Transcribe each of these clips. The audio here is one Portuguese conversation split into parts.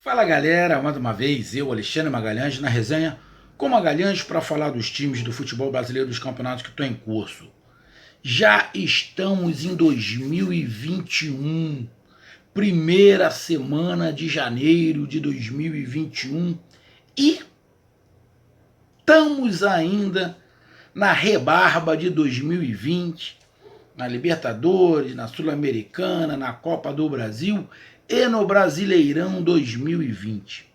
Fala galera, mais uma vez eu, Alexandre Magalhães, na resenha com Magalhães para falar dos times do futebol brasileiro dos campeonatos que estão em curso. Já estamos em 2021, primeira semana de janeiro de 2021 e estamos ainda na rebarba de 2020, na Libertadores, na Sul-Americana, na Copa do Brasil e no Brasileirão 2020.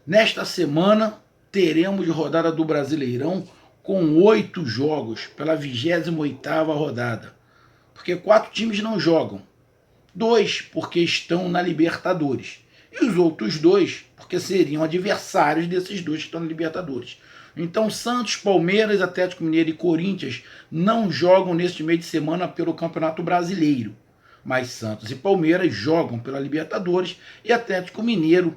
Nesta semana teremos rodada do Brasileirão com 8 jogos pela 28ª rodada, porque 4 times não jogam, 2 porque estão na Libertadores e os outros 2 porque seriam adversários desses 2 que estão na Libertadores. Então Santos, Palmeiras, Atlético Mineiro e Corinthians não jogam neste meio de semana pelo Campeonato Brasileiro, mas Santos e Palmeiras jogam pela Libertadores e Atlético Mineiro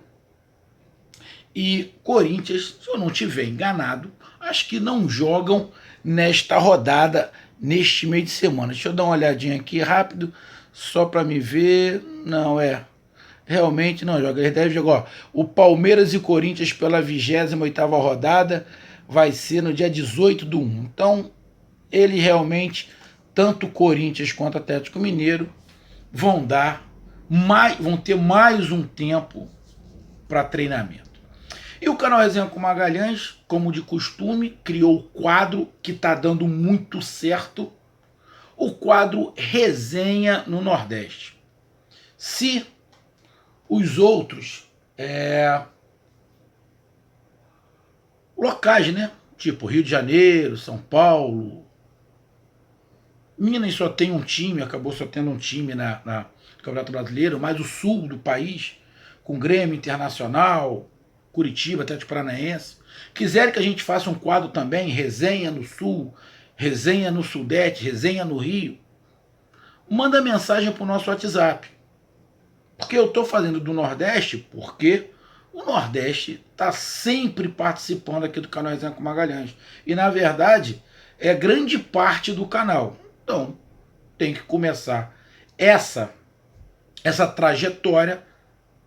e Corinthians, se eu não estiver enganado, acho que não jogam nesta rodada, neste meio de semana. Deixa eu dar uma olhadinha aqui rápido, só para me ver. Não, realmente não joga. Eles devem jogar. Ó, o Palmeiras e Corinthians pela 28ª rodada vai ser no dia 18/1. Então, ele realmente, tanto Corinthians quanto Atlético Mineiro, vão ter mais um tempo para treinamento. E o canal Resenha com Magalhães, como de costume, criou o quadro que está dando muito certo, o quadro Resenha no Nordeste. Se os outros locais, né? Tipo Rio de Janeiro, São Paulo, Minas só tem um time, acabou só tendo um time no Campeonato Brasileiro, mas o sul do país, com Grêmio, Internacional, Curitiba, Atlético Paranaense, quiserem que a gente faça um quadro também, resenha no sul, resenha no sudeste, resenha no Rio, manda mensagem para o nosso WhatsApp. Porque eu estou fazendo do Nordeste, porque o Nordeste está sempre participando aqui do canal Resenha com Magalhães. E na verdade, é grande parte do canal. Então, tem que começar essa trajetória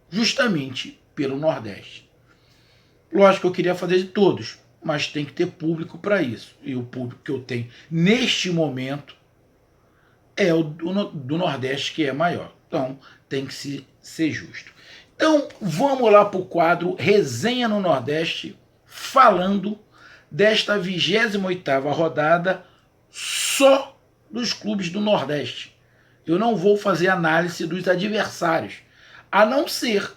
justamente pelo Nordeste. Lógico que eu queria fazer de todos, mas tem que ter público para isso. E o público que eu tenho neste momento é o do Nordeste, que é maior. Então, tem que ser justo. Então, vamos lá para o quadro Resenha no Nordeste, falando desta 28ª rodada só dos clubes do Nordeste. Eu não vou fazer análise dos adversários, a não ser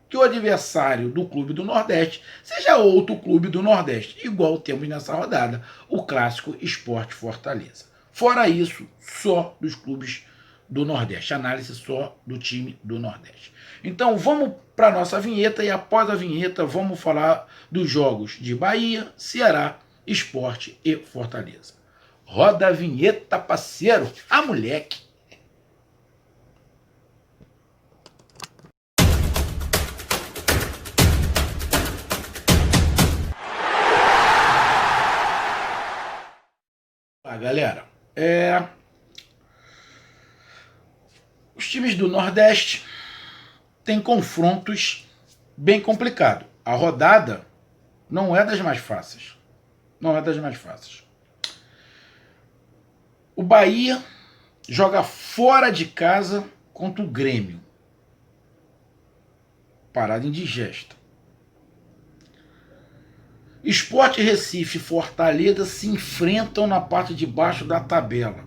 que o adversário do clube do Nordeste seja outro clube do Nordeste, igual temos nessa rodada, o clássico Sport Fortaleza. Fora isso, só dos clubes do Nordeste, análise só do time do Nordeste. Então vamos para a nossa vinheta e após a vinheta vamos falar dos jogos de Bahia, Ceará, Sport e Fortaleza. Roda a vinheta, parceiro. A moleque. Galera, os times do Nordeste têm confrontos bem complicados. A rodada não é das mais fáceis. Não é das mais fáceis. O Bahia joga fora de casa contra o Grêmio. Parada indigesta. Sport Recife e Fortaleza se enfrentam na parte de baixo da tabela.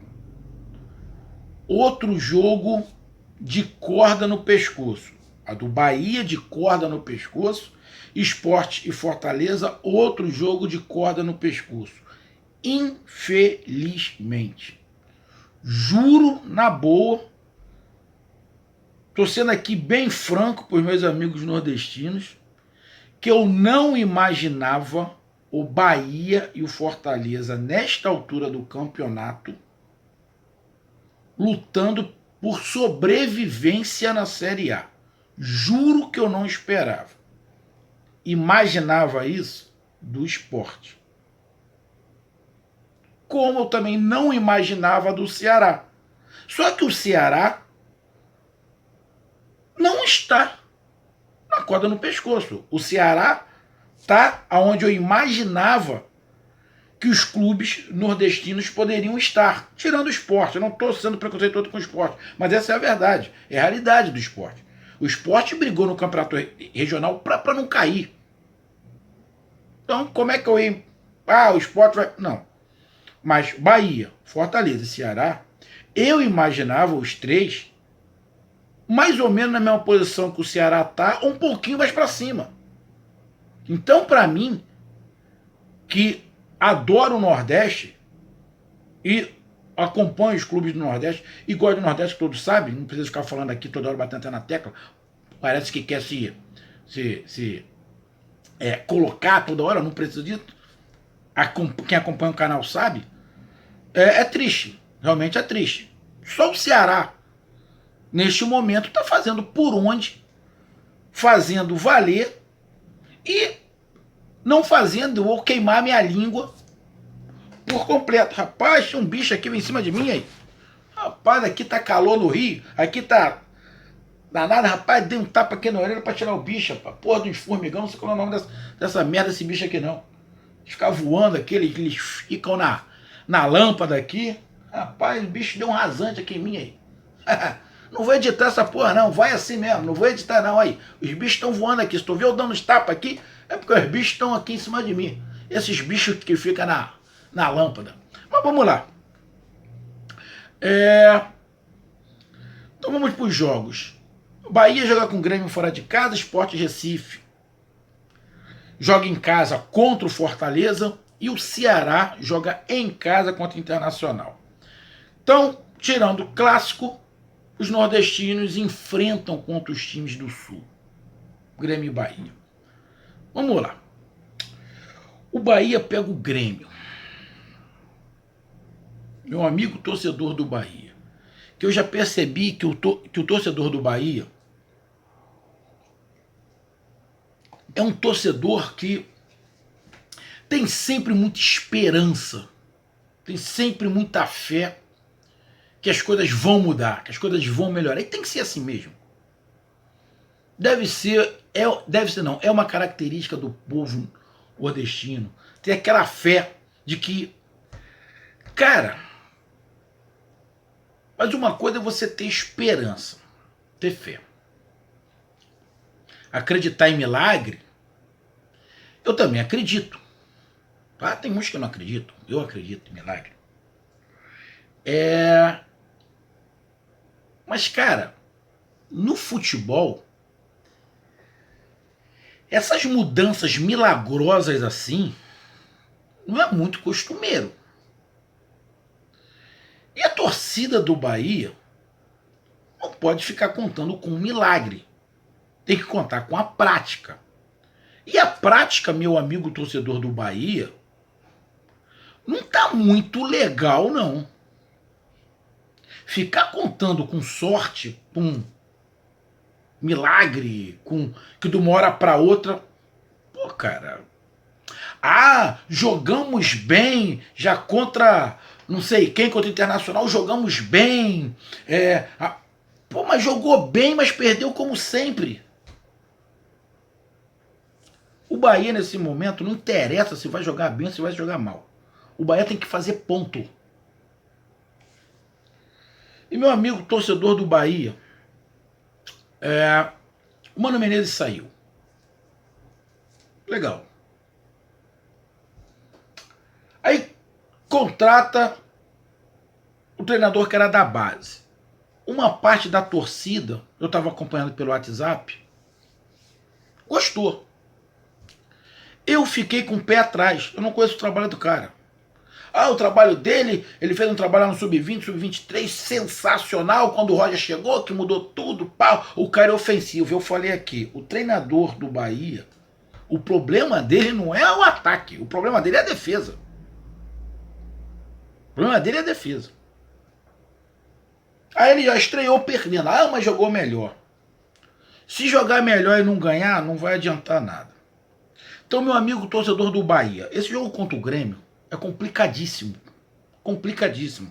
Outro jogo de corda no pescoço. A do Bahia de corda no pescoço. Sport e Fortaleza, outro jogo de corda no pescoço. Infelizmente. Juro na boa, tô sendo aqui bem franco para os meus amigos nordestinos, que eu não imaginava o Bahia e o Fortaleza nesta altura do campeonato lutando por sobrevivência na Série A. Juro que eu não esperava. Imaginava isso do Sport. Como eu também não imaginava do Ceará. Só que o Ceará não está na uma corda no pescoço. O Ceará tá aonde eu imaginava que os clubes nordestinos poderiam estar, tirando o esporte. Eu não estou sendo preconceituoso com o esporte, mas essa é a verdade, é a realidade do esporte. O esporte brigou no campeonato regional para não cair. Então, como é que eu ia... o esporte vai... Não. Mas Bahia, Fortaleza e Ceará, eu imaginava os três mais ou menos na mesma posição que o Ceará tá, um pouquinho mais para cima. Então, para mim, que adoro o Nordeste e acompanho os clubes do Nordeste e gosto do Nordeste, que todos sabem, não precisa ficar falando aqui toda hora batendo na tecla, parece que quer se colocar toda hora, não precisa disso. Quem acompanha o canal sabe. É triste, realmente é triste. Só o Ceará, neste momento, está fazendo por onde, fazendo valer e não fazendo ou queimar minha língua por completo. Rapaz, tem um bicho aqui em cima de mim aí. Rapaz, aqui tá calor no Rio, aqui tá danado, rapaz, dei um tapa aqui na orelha pra tirar o bicho, rapaz. Porra dos formigão, não sei qual é o nome dessa merda desse bicho aqui não. Ficar voando aqui, eles ficam na lâmpada aqui. Rapaz, o bicho deu um rasante aqui em mim aí. Não vou editar essa porra não, vai assim mesmo, não vou editar não aí. Os bichos estão voando aqui, se tu vê eu dando os tapas aqui, é porque os bichos estão aqui em cima de mim. Esses bichos que ficam na lâmpada. Mas vamos lá. Então vamos para os jogos. Bahia joga com o Grêmio fora de casa, Sport Recife joga em casa contra o Fortaleza e o Ceará joga em casa contra o Internacional. Então, tirando o clássico, os nordestinos enfrentam contra os times do Sul, Grêmio e Bahia. Vamos lá. O Bahia pega o Grêmio. Meu amigo torcedor do Bahia, que eu já percebi que o torcedor do Bahia é um torcedor que tem sempre muita esperança, tem sempre muita fé que as coisas vão mudar, que as coisas vão melhorar. E tem que ser assim mesmo. É uma característica do povo nordestino, ter aquela fé de que, cara, mas uma coisa é você ter esperança, ter fé. Acreditar em milagre, eu também acredito. Tá? Tem uns que eu não acredito, eu acredito em milagre. Mas, cara, no futebol, essas mudanças milagrosas assim, não é muito costumeiro. E a torcida do Bahia não pode ficar contando com um milagre. Tem que contar com a prática. E a prática, meu amigo torcedor do Bahia, não tá muito legal, não. Ficar contando com sorte, com milagre, com que de uma hora para outra, pô, cara. Jogamos bem, já contra não sei quem, contra o Internacional, jogamos bem. Mas jogou bem, mas perdeu como sempre. O Bahia, nesse momento, não interessa se vai jogar bem ou se vai jogar mal. O Bahia tem que fazer ponto. E meu amigo torcedor do Bahia, o Mano Menezes saiu. Legal. Aí contrata o treinador que era da base. Uma parte da torcida, eu estava acompanhando pelo WhatsApp, gostou. Eu fiquei com o pé atrás. Eu não conheço o trabalho do cara. O trabalho dele, ele fez um trabalho no Sub-20, Sub-23, sensacional. Quando o Roger chegou, que mudou tudo, pau, o cara é ofensivo. Eu falei aqui, o treinador do Bahia, o problema dele não é o ataque, o problema dele é a defesa. O problema dele é a defesa. Aí ele já estreou perdendo. Mas jogou melhor. Se jogar melhor e não ganhar, não vai adiantar nada. Então, meu amigo torcedor do Bahia, esse jogo contra o Grêmio é complicadíssimo. Complicadíssimo.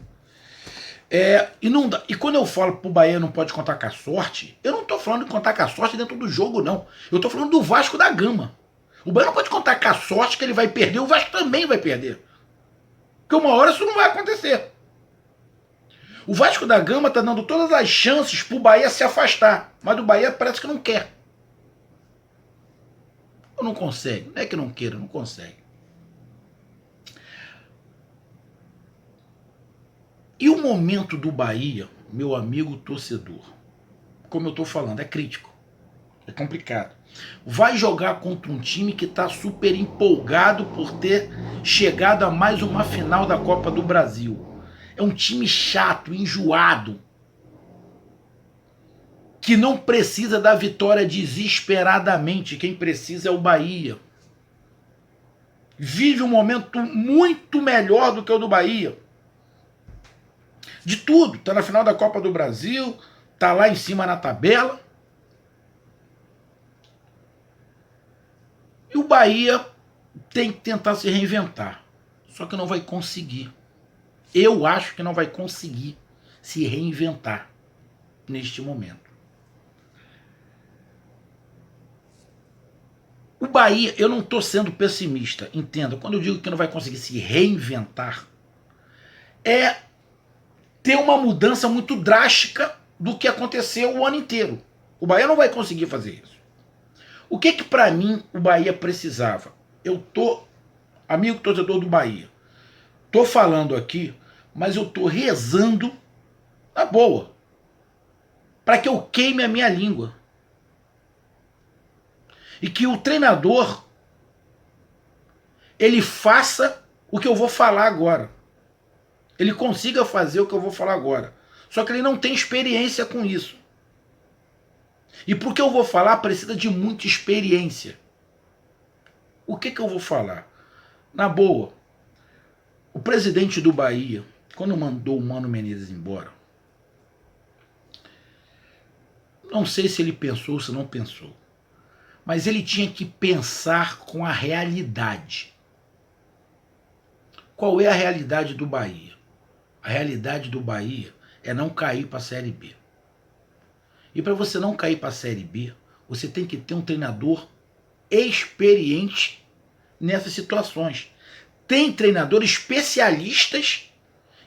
E, não dá, e quando eu falo pro Bahia não pode contar com a sorte, eu não tô falando de contar com a sorte dentro do jogo, não. Eu tô falando do Vasco da Gama. O Bahia não pode contar com a sorte que ele vai perder, o Vasco também vai perder. Porque uma hora isso não vai acontecer. O Vasco da Gama tá dando todas as chances pro Bahia se afastar, mas o Bahia parece que não quer. Ou não consegue. Não é que não queira, não consegue. E o momento do Bahia, meu amigo torcedor, como eu tô falando, é crítico. É complicado. Vai jogar contra um time que está super empolgado por ter chegado a mais uma final da Copa do Brasil. É um time chato, enjoado, que não precisa da vitória desesperadamente. Quem precisa é o Bahia. Vive um momento muito melhor do que o do Bahia. De tudo. Está na final da Copa do Brasil, está lá em cima na tabela. E o Bahia tem que tentar se reinventar. Só que não vai conseguir. Eu acho que não vai conseguir se reinventar neste momento. O Bahia, eu não estou sendo pessimista, entenda. Quando eu digo que não vai conseguir se reinventar, é ter uma mudança muito drástica do que aconteceu o ano inteiro. O Bahia não vai conseguir fazer isso. O que para mim o Bahia precisava? Eu tô, amigo torcedor do Bahia, tô falando aqui, mas eu tô rezando na boa, para que eu queime a minha língua. E que o treinador, ele faça o que eu vou falar agora. Ele consiga fazer o que eu vou falar agora. Só que ele não tem experiência com isso. E porque eu vou falar, precisa de muita experiência. O que eu vou falar? Na boa, o presidente do Bahia, quando mandou o Mano Menezes embora, não sei se ele pensou ou se não pensou, mas ele tinha que pensar com a realidade. Qual é a realidade do Bahia? A realidade do Bahia é não cair para a Série B. E para você não cair para a Série B, você tem que ter um treinador experiente nessas situações. Tem treinadores especialistas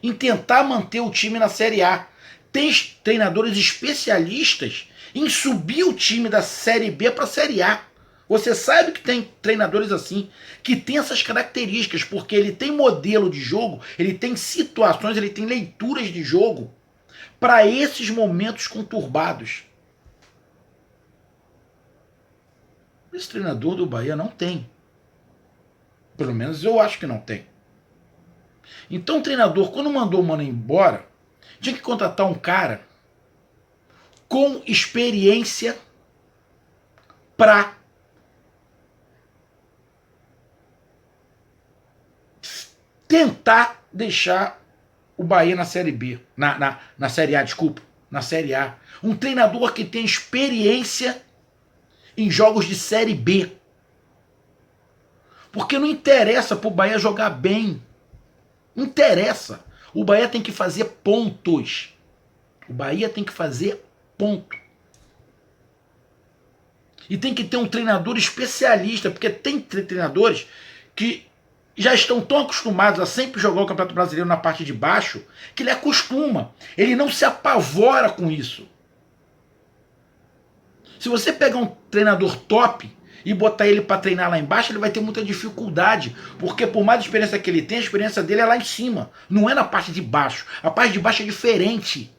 em tentar manter o time na Série A. Tem treinadores especialistas em subir o time da Série B para a Série A. Você sabe que tem treinadores assim, que tem essas características, porque ele tem modelo de jogo, ele tem situações, ele tem leituras de jogo para esses momentos conturbados. Esse treinador do Bahia não tem. Pelo menos eu acho que não tem. Então o treinador, quando mandou o Mano embora, tinha que contratar um cara com experiência para tentar deixar o Bahia na Série B. Na Série A, desculpa. Na Série A. Um treinador que tem experiência em jogos de Série B. Porque não interessa pro Bahia jogar bem. Não interessa. O Bahia tem que fazer pontos. O Bahia tem que fazer ponto. E tem que ter um treinador especialista, porque tem treinadores que já estão tão acostumados a sempre jogar o Campeonato Brasileiro na parte de baixo, que ele acostuma. Ele não se apavora com isso. Se você pegar um treinador top e botar ele para treinar lá embaixo, ele vai ter muita dificuldade, porque por mais experiência que ele tem, a experiência dele é lá em cima, não é na parte de baixo. A parte de baixo é diferente.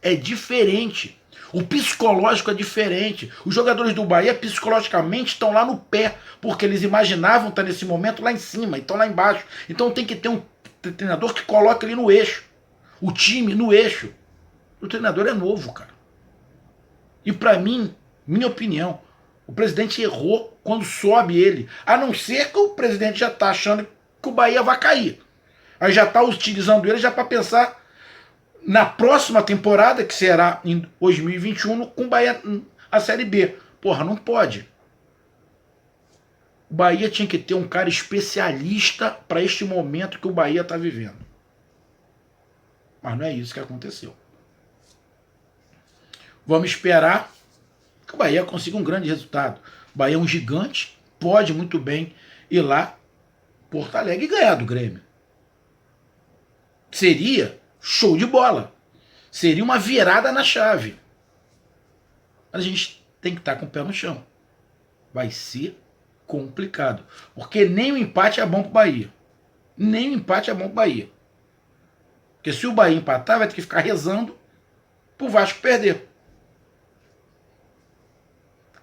É diferente. O psicológico é diferente. Os jogadores do Bahia psicologicamente estão lá no pé, porque eles imaginavam estar nesse momento lá em cima e estão lá embaixo. Então tem que ter um treinador que coloque ele no eixo. O time no eixo. O treinador é novo, cara. E para mim, minha opinião, o presidente errou quando sobe ele. A não ser que o presidente já está achando que o Bahia vai cair. Aí já está utilizando ele já para pensar na próxima temporada, que será em 2021, com o Bahia a Série B. Porra, não pode. O Bahia tinha que ter um cara especialista para este momento que o Bahia está vivendo. Mas não é isso que aconteceu. Vamos esperar que o Bahia consiga um grande resultado. O Bahia é um gigante, pode muito bem ir lá, Porto Alegre, e ganhar do Grêmio. Seria show de bola. Seria uma virada na chave. Mas a gente tem que estar com o pé no chão. Vai ser complicado. Porque nem o empate é bom pro Bahia. Nem o empate é bom pro Bahia. Porque se o Bahia empatar, vai ter que ficar rezando pro Vasco perder.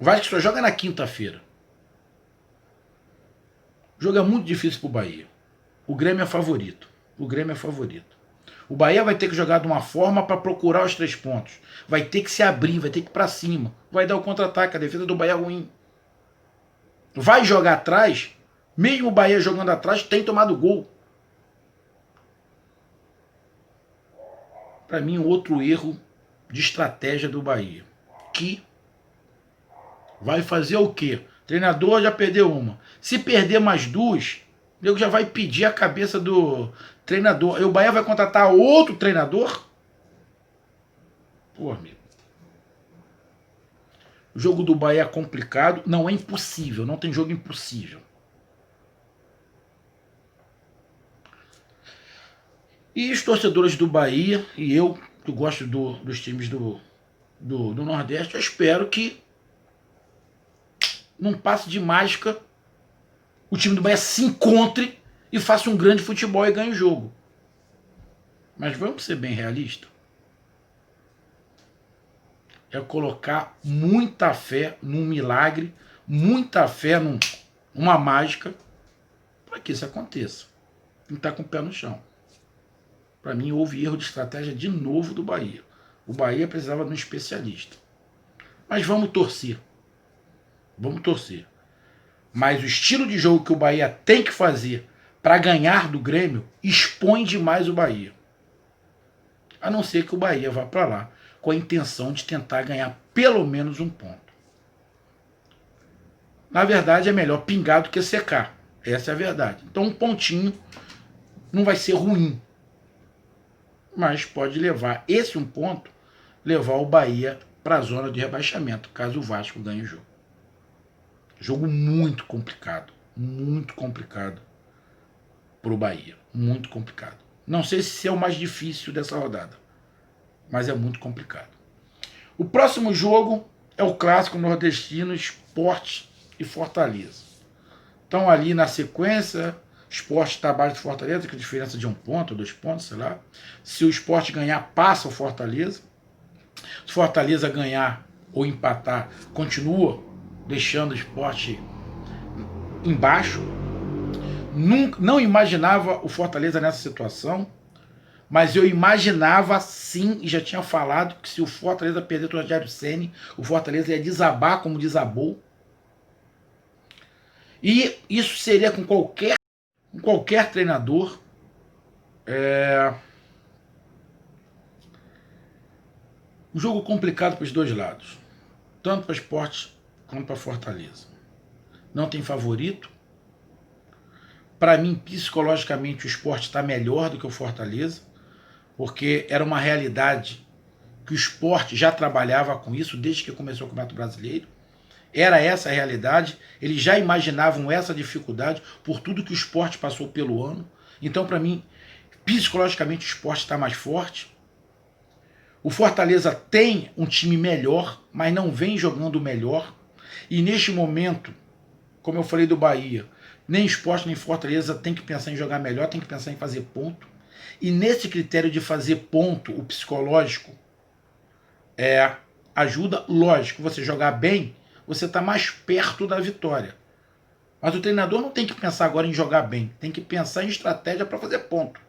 O Vasco só joga na quinta-feira. O jogo é muito difícil pro Bahia. O Grêmio é favorito. O Grêmio é favorito. O Bahia vai ter que jogar de uma forma para procurar os 3 pontos. Vai ter que se abrir, vai ter que ir para cima. Vai dar o contra-ataque. A defesa do Bahia é ruim. Vai jogar atrás. Mesmo o Bahia jogando atrás, tem tomado gol. Para mim, outro erro de estratégia do Bahia. Que vai fazer o quê? O treinador já perdeu uma. Se perder mais 2, o nego já vai pedir a cabeça do treinador. E o Bahia vai contratar outro treinador? Pô, amigo. O jogo do Bahia é complicado. Não é impossível. Não tem jogo impossível. E os torcedores do Bahia, e eu, que gosto dos times do Nordeste, eu espero que num passe de mágica o time do Bahia se encontre e faça um grande futebol e ganhe o jogo. Mas vamos ser bem realistas. É colocar muita fé num milagre, muita fé numa mágica, para que isso aconteça. Tem que estar com o pé no chão. Para mim, houve erro de estratégia de novo do Bahia. O Bahia precisava de um especialista. Mas vamos torcer. Vamos torcer. Mas o estilo de jogo que o Bahia tem que fazer para ganhar do Grêmio expõe demais o Bahia. A não ser que o Bahia vá para lá com a intenção de tentar ganhar pelo menos um ponto. Na verdade, é melhor pingar do que secar. Essa é a verdade. Então, um pontinho não vai ser ruim. Mas pode levar esse um ponto, levar o Bahia para a zona de rebaixamento, caso o Vasco ganhe o jogo. Jogo muito complicado para o Bahia, muito complicado. Não sei se é o mais difícil dessa rodada, mas é muito complicado. O próximo jogo é o clássico nordestino Sport e Fortaleza. Então ali na sequência, Sport está abaixo do Fortaleza, com diferença de 1 ponto, 2 pontos, sei lá. Se o Sport ganhar, passa o Fortaleza. Se o Fortaleza ganhar ou empatar, continua deixando o Sport embaixo. Não imaginava o Fortaleza nessa situação, mas eu imaginava sim, e já tinha falado, que se o Fortaleza perder o Rogério Ceni, o Fortaleza ia desabar como desabou. E isso seria com qualquer treinador. Um jogo complicado para os dois lados, tanto para o Sport quanto para a Fortaleza. Não tem favorito. Para mim, psicologicamente, o Sport está melhor do que o Fortaleza, porque era uma realidade que o Sport já trabalhava com isso desde que começou o Campeonato Brasileiro. Era essa a realidade, eles já imaginavam essa dificuldade por tudo que o Sport passou pelo ano. Então, para mim, psicologicamente, o Sport está mais forte. O Fortaleza tem um time melhor, mas não vem jogando melhor. E neste momento, como eu falei do Bahia, nem Sport nem Fortaleza tem que pensar em jogar melhor, tem que pensar em fazer ponto. E nesse critério de fazer ponto, o psicológico ajuda. Lógico, você jogar bem, você está mais perto da vitória. Mas o treinador não tem que pensar agora em jogar bem, tem que pensar em estratégia para fazer ponto.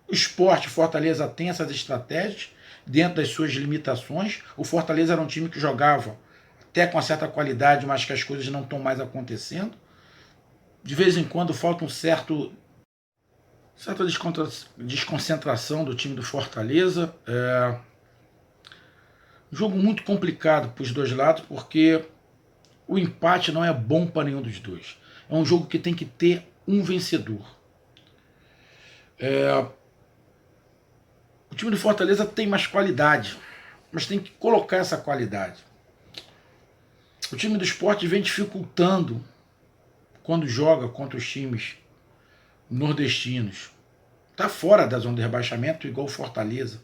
O Sport, Fortaleza tem essas estratégias dentro das suas limitações. O Fortaleza era um time que jogava até com uma certa qualidade, mas que as coisas não estão mais acontecendo. De vez em quando falta certa desconcentração do time do Fortaleza. Jogo muito complicado para os dois lados, porque o empate não é bom para nenhum dos dois. É um jogo que tem que ter um vencedor. O time do Fortaleza tem mais qualidade, mas tem que colocar essa qualidade. O time do Sport vem dificultando quando joga contra os times nordestinos. Está fora da zona de rebaixamento igual o Fortaleza.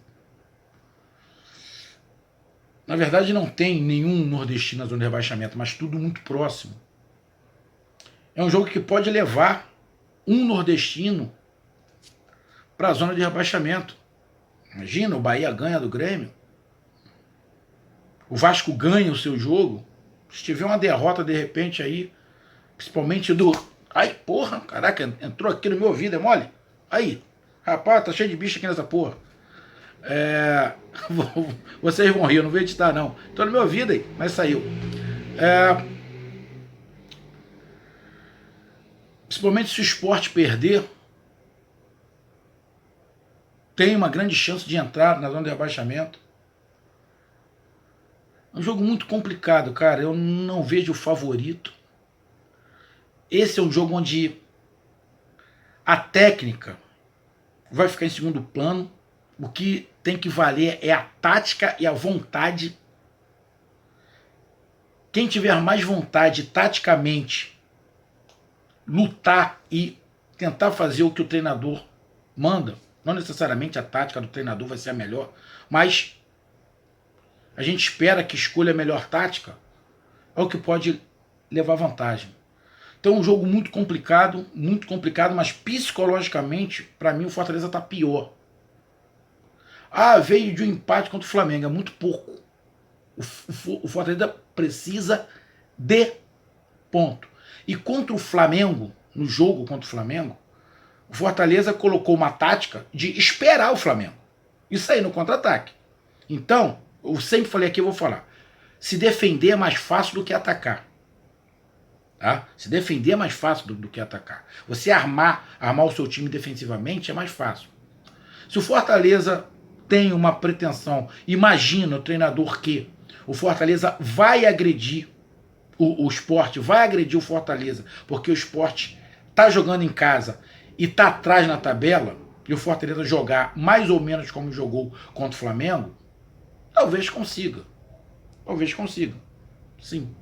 Na verdade não tem nenhum nordestino na zona de rebaixamento, mas tudo muito próximo. É um jogo que pode levar um nordestino para a zona de rebaixamento. Imagina, o Bahia ganha do Grêmio. O Vasco ganha o seu jogo. Se tiver uma derrota de repente aí, principalmente do... Ai, porra, caraca, entrou aqui no meu ouvido, é mole? Aí, rapaz, tá cheio de bicho aqui nessa porra. Vocês vão rir, eu não vou editar não. Tô no meu ouvido aí, mas saiu. Principalmente se o Sport perder, tem uma grande chance de entrar na zona de rebaixamento. É um jogo muito complicado, cara. Eu não vejo o favorito. Esse é um jogo onde a técnica vai ficar em segundo plano. O que tem que valer é a tática e a vontade. Quem tiver mais vontade taticamente, lutar e tentar fazer o que o treinador manda, não necessariamente a tática do treinador vai ser a melhor, mas a gente espera que escolha a melhor tática, é o que pode levar vantagem. Então é um jogo muito complicado, mas psicologicamente, para mim, o Fortaleza está pior. Veio de um empate contra o Flamengo, é muito pouco. O Fortaleza precisa de ponto. E contra o Flamengo, no jogo contra o Flamengo, o Fortaleza colocou uma tática de esperar o Flamengo e sair no contra-ataque. Então, eu sempre falei aqui, eu vou falar, se defender é mais fácil do que atacar. Tá? Se defender é mais fácil do que atacar. Você armar o seu time defensivamente é mais fácil. Se o Fortaleza tem uma pretensão, imagina o treinador que o Fortaleza vai agredir o Sport, vai agredir o Fortaleza, porque o Sport tá jogando em casa e tá atrás na tabela, e o Fortaleza jogar mais ou menos como jogou contra o Flamengo, talvez consiga. Talvez consiga. Sim.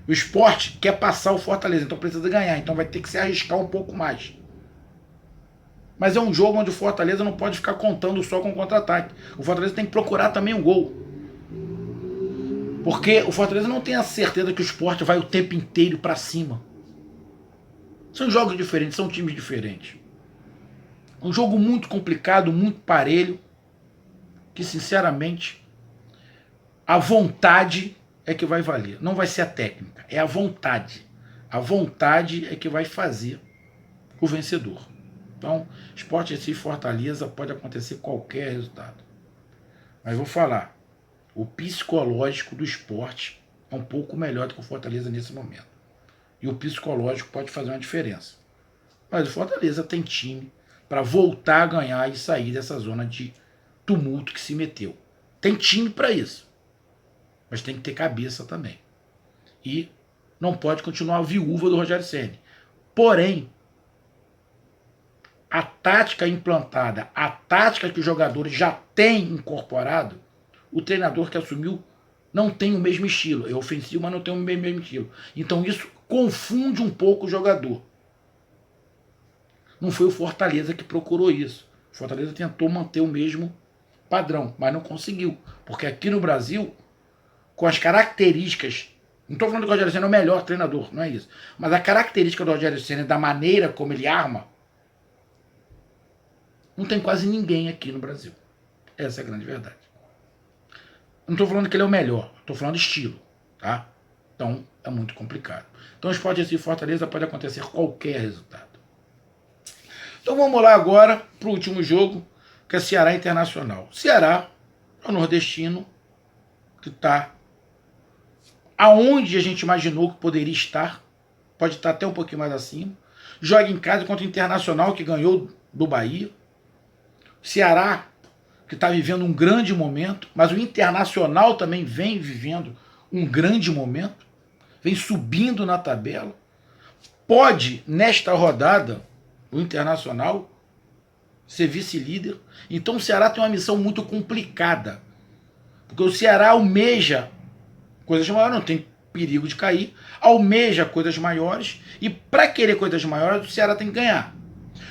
O Sport quer passar o Fortaleza, então precisa ganhar, então vai ter que se arriscar um pouco mais. Mas é um jogo onde o Fortaleza não pode ficar contando só com contra-ataque. O Fortaleza tem que procurar também um gol. Porque o Fortaleza não tem a certeza que o Sport vai o tempo inteiro para cima. São jogos diferentes, são times diferentes. Um jogo muito complicado, muito parelho, que sinceramente a vontade é que vai valer. Não vai ser a técnica, é a vontade. A vontade é que vai fazer o vencedor. Então, Sport Recife e Fortaleza pode acontecer qualquer resultado. Mas vou falar, o psicológico do Sport é um pouco melhor do que o Fortaleza nesse momento. E o psicológico pode fazer uma diferença. Mas o Fortaleza tem time para voltar a ganhar e sair dessa zona de tumulto que se meteu. Tem time para isso. Mas tem que ter cabeça também. E não pode continuar a viúva do Rogério Ceni. Porém, a tática implantada, a tática que os jogadores já têm incorporado, o treinador que assumiu não tem o mesmo estilo. É ofensivo, mas não tem o mesmo estilo. Então isso confunde um pouco o jogador. Não foi o Fortaleza que procurou isso. O Fortaleza tentou manter o mesmo padrão, mas não conseguiu. Porque aqui no Brasil, com as características... Não estou falando que o Rogério Ceni é o melhor treinador, não é isso. Mas a característica do Rogério Ceni, da maneira como ele arma, não tem quase ninguém aqui no Brasil. Essa é a grande verdade. Não estou falando que ele é o melhor, estou falando estilo, tá? Então é muito complicado. Então o Sport Recife e Fortaleza pode acontecer qualquer resultado. Então vamos lá agora para o último jogo, que é Ceará Internacional. Ceará é o nordestino que está aonde a gente imaginou que poderia estar, pode estar até um pouquinho mais acima. Joga em casa contra o Internacional, que ganhou do Bahia. Ceará, que está vivendo um grande momento, mas o Internacional também vem vivendo um grande momento, vem subindo na tabela. Pode, nesta rodada, o Internacional ser vice-líder. Então o Ceará tem uma missão muito complicada. Porque o Ceará almeja coisas maiores, não tem perigo de cair, almeja coisas maiores, e para querer coisas maiores, o Ceará tem que ganhar.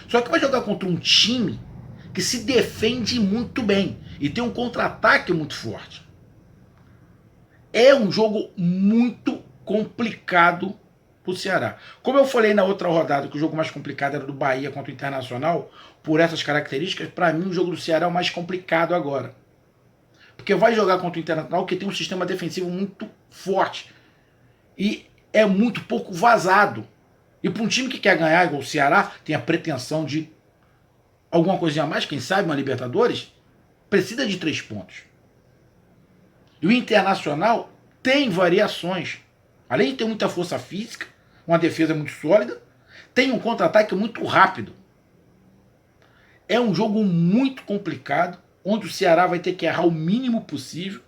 Só que vai jogar contra um time que se defende muito bem e tem um contra-ataque muito forte. É um jogo muito complicado para o Ceará. Como eu falei na outra rodada que o jogo mais complicado era do Bahia contra o Internacional, por essas características, para mim o jogo do Ceará é o mais complicado agora. Porque vai jogar contra o Internacional que tem um sistema defensivo muito forte e é muito pouco vazado. E para um time que quer ganhar, igual o Ceará, tem a pretensão de alguma coisinha a mais, quem sabe, uma Libertadores, precisa de 3 pontos. E o Internacional tem variações. Além de ter muita força física, uma defesa muito sólida, tem um contra-ataque muito rápido. É um jogo muito complicado, onde o Ceará vai ter que errar o mínimo possível.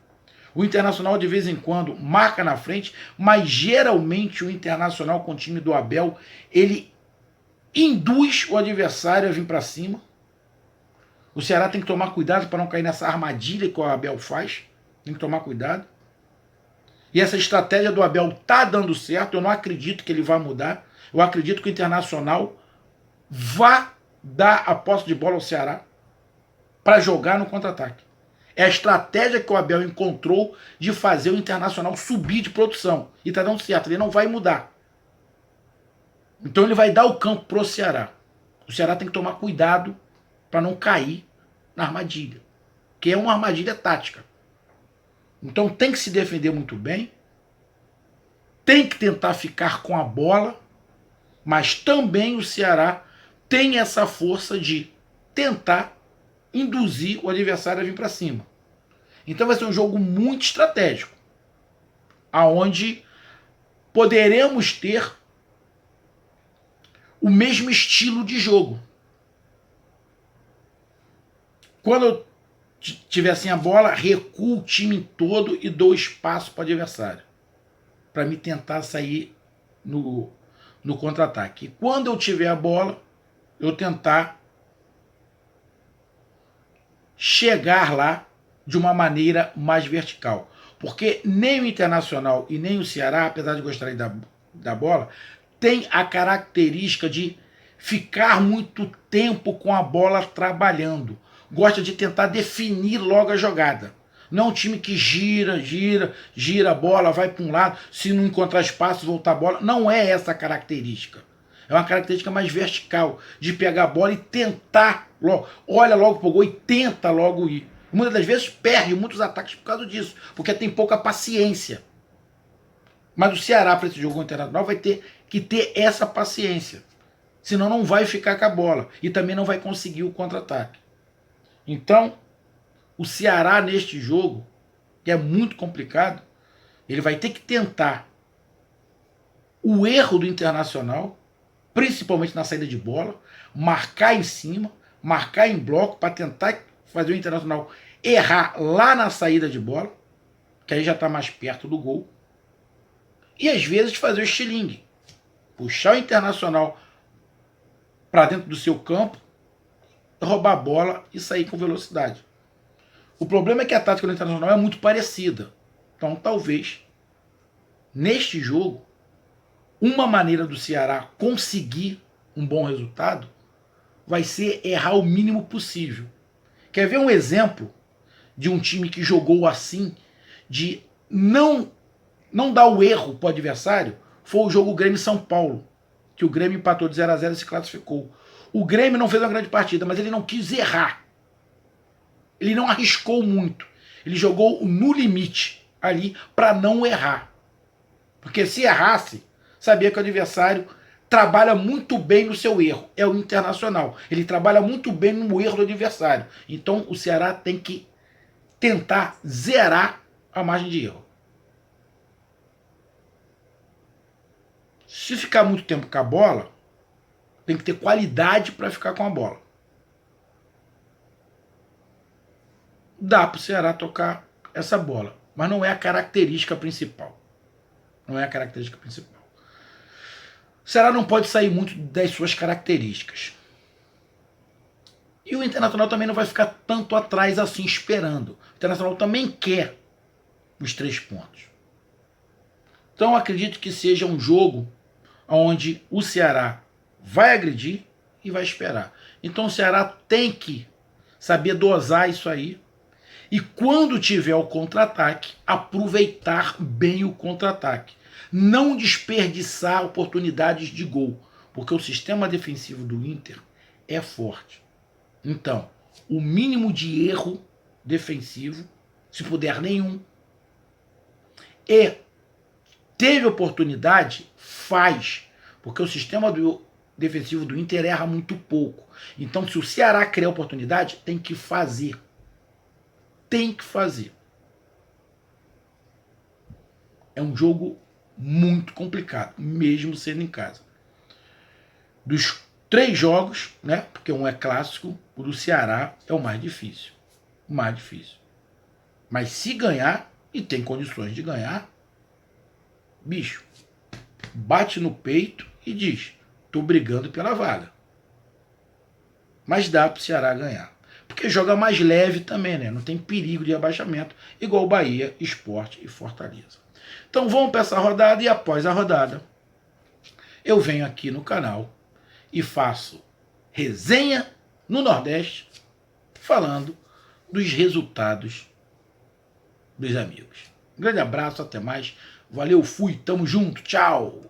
O Internacional de vez em quando marca na frente, mas geralmente o Internacional com o time do Abel, ele induz o adversário a vir para cima. O Ceará tem que tomar cuidado para não cair nessa armadilha que o Abel faz. Tem que tomar cuidado. E essa estratégia do Abel tá dando certo, eu não acredito que ele vai mudar. Eu acredito que o Internacional vai dar a posse de bola ao Ceará para jogar no contra-ataque. É a estratégia que o Abel encontrou de fazer o Internacional subir de produção. E tá dando certo, ele não vai mudar. Então ele vai dar o campo pro Ceará. O Ceará tem que tomar cuidado para não cair na armadilha, que é uma armadilha tática. Então tem que se defender muito bem, tem que tentar ficar com a bola, mas também o Ceará tem essa força de tentar induzir o adversário a vir para cima. Então vai ser um jogo muito estratégico, aonde poderemos ter o mesmo estilo de jogo. Quando eu tiver assim a bola, recuo o time todo e dou espaço para o adversário, para me tentar sair no contra-ataque. E quando eu tiver a bola, eu tentar chegar lá de uma maneira mais vertical. Porque nem o Internacional e nem o Ceará, apesar de gostarem da bola, tem a característica de ficar muito tempo com a bola trabalhando. Gosta de tentar definir logo a jogada. Não é um time que gira a bola, vai para um lado, se não encontrar espaço, voltar a bola. Não é essa a característica. É uma característica mais vertical, de pegar a bola e tentar logo. Olha logo pro gol e tenta logo ir. Muitas das vezes perde muitos ataques por causa disso, porque tem pouca paciência. Mas o Ceará, para esse jogo internacional, vai ter que ter essa paciência. Senão não vai ficar com a bola. E também não vai conseguir o contra-ataque. Então, o Ceará neste jogo, que é muito complicado, ele vai ter que tentar o erro do Internacional, principalmente na saída de bola, marcar em cima, marcar em bloco, para tentar fazer o Internacional errar lá na saída de bola, que aí já está mais perto do gol. E às vezes fazer o estilingue. Puxar o Internacional para dentro do seu campo, roubar a bola e sair com velocidade. O problema é que a tática do Internacional é muito parecida. Então talvez, neste jogo, uma maneira do Ceará conseguir um bom resultado vai ser errar o mínimo possível. Quer ver um exemplo de um time que jogou assim, de não dar o erro para o adversário? Foi o jogo Grêmio-São Paulo, que o Grêmio empatou de 0-0 e se classificou. O Grêmio não fez uma grande partida, mas ele não quis errar. Ele não arriscou muito. Ele jogou no limite ali para não errar. Porque se errasse, sabia que o adversário trabalha muito bem no seu erro. É o Internacional. Ele trabalha muito bem no erro do adversário. Então o Ceará tem que tentar zerar a margem de erro. Se ficar muito tempo com a bola, tem que ter qualidade para ficar com a bola. Dá para o Ceará tocar essa bola, mas não é a característica principal. Não é a característica principal. O Ceará não pode sair muito das suas características. E o Internacional também não vai ficar tanto atrás assim esperando. O Internacional também quer os 3 pontos. Então acredito que seja um jogo onde o Ceará vai agredir e vai esperar. Então o Ceará tem que saber dosar isso aí. E quando tiver o contra-ataque, aproveitar bem o contra-ataque. Não desperdiçar oportunidades de gol. Porque o sistema defensivo do Inter é forte. Então, o mínimo de erro defensivo, se puder nenhum, e teve oportunidade, faz. Porque o sistema defensivo do Inter erra muito pouco. Então, se o Ceará criar oportunidade, tem que fazer. Tem que fazer. É um jogo muito complicado, mesmo sendo em casa. Dos 3 jogos, né? Porque um é clássico, o do Ceará é o mais difícil. O mais difícil. Mas se ganhar, e tem condições de ganhar, bicho, bate no peito e diz: tô brigando pela vaga. Mas dá pro Ceará ganhar. Porque joga mais leve também, né? Não tem perigo de rebaixamento, igual Bahia, Sport e Fortaleza. Então vamos para essa rodada e após a rodada eu venho aqui no canal e faço resenha no Nordeste falando dos resultados dos amigos. Um grande abraço, até mais. Valeu, fui, tamo junto, tchau!